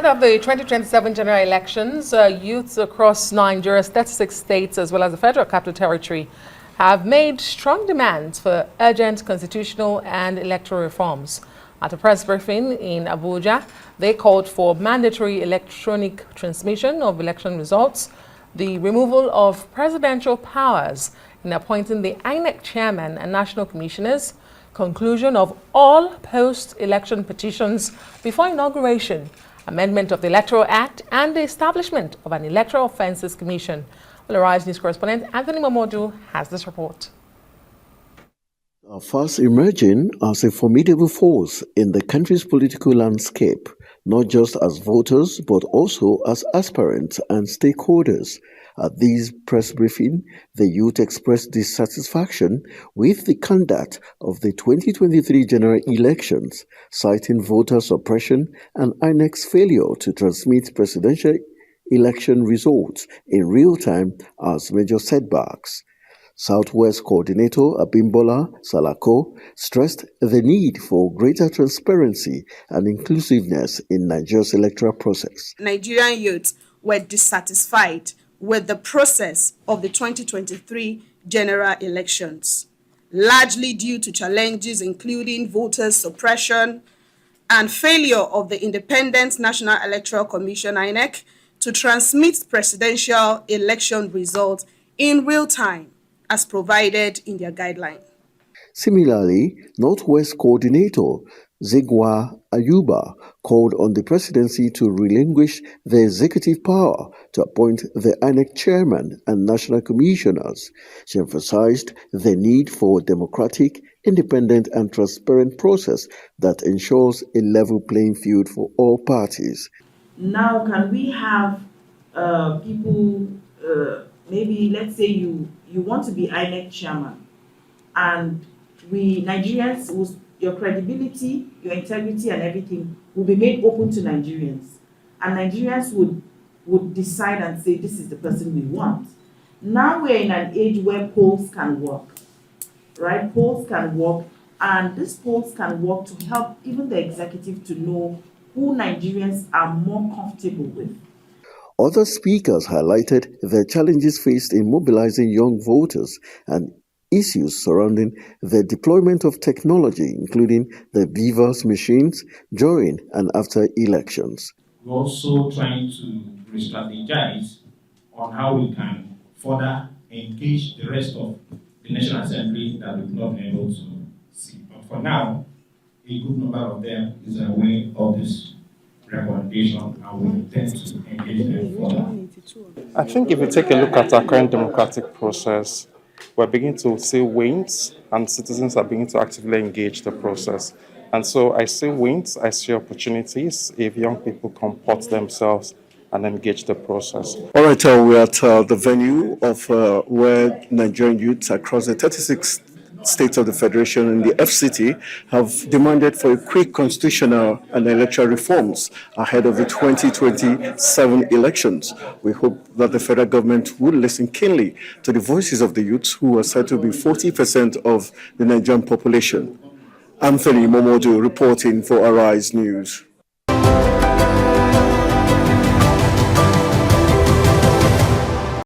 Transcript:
of the 2027 general elections, youths across Nigeria's 36 states as well as the Federal Capital Territory have made strong demands for urgent constitutional and electoral reforms. At a press briefing in Abuja, they called for mandatory electronic transmission of election results, the removal of presidential powers in appointing the INEC chairman and national commissioners, conclusion of all post-election petitions before inauguration, amendment of the Electoral Act, and the establishment of an Electoral Offences Commission. Arise News correspondent Anthony Momodu has this report. Are fast emerging as a formidable force in the country's political landscape, not just as voters, but also as aspirants and stakeholders. At this press briefing, the youth expressed dissatisfaction with the conduct of the 2023 general elections, citing voter suppression and INEC's failure to transmit presidential election results in real time as major setbacks. Southwest Coordinator Abimbola Salako stressed the need for greater transparency and inclusiveness in Nigeria's electoral process. Nigerian youths were dissatisfied with the process of the 2023 general elections, largely due to challenges including voter suppression and failure of the Independent National Electoral Commission (INEC) to transmit presidential election results in real time, as provided in their guideline. Similarly, Northwest Coordinator Zigwa Ayuba called on the presidency to relinquish the executive power to appoint the INEC chairman and national commissioners. She emphasized the need for a democratic, independent and transparent process that ensures a level playing field for all parties. Now, can we have people, maybe let's say you want to be INEC chairman, and we Nigerians, your credibility, your integrity and everything will be made open to Nigerians. And Nigerians would decide and say, this is the person we want. Now we're in an age where polls can work, right? Polls can work, and these polls can work to help even the executive to know who Nigerians are more comfortable with. Other speakers highlighted the challenges faced in mobilizing young voters and issues surrounding the deployment of technology, including the BVAS machines during and after elections. We're also trying to re-strategize on how we can further engage the rest of the National Assembly that we've not been able to see. But for now, a good number of them is aware of this recommendation and we intend to engage them further. I think if you take a look at our current democratic process, we're beginning to see wins and citizens are beginning to actively engage the process. And so I see wins, I see opportunities if young people comport themselves and engage the process. All right, we're at the venue of where Nigerian youths across the 36 states of the Federation and the FCT have demanded for a quick constitutional and electoral reforms ahead of the 2027 elections. We hope that the federal government will listen keenly to the voices of the youths, who are said to be 40% of the Nigerian population. Anthony Momodu reporting for Arise News.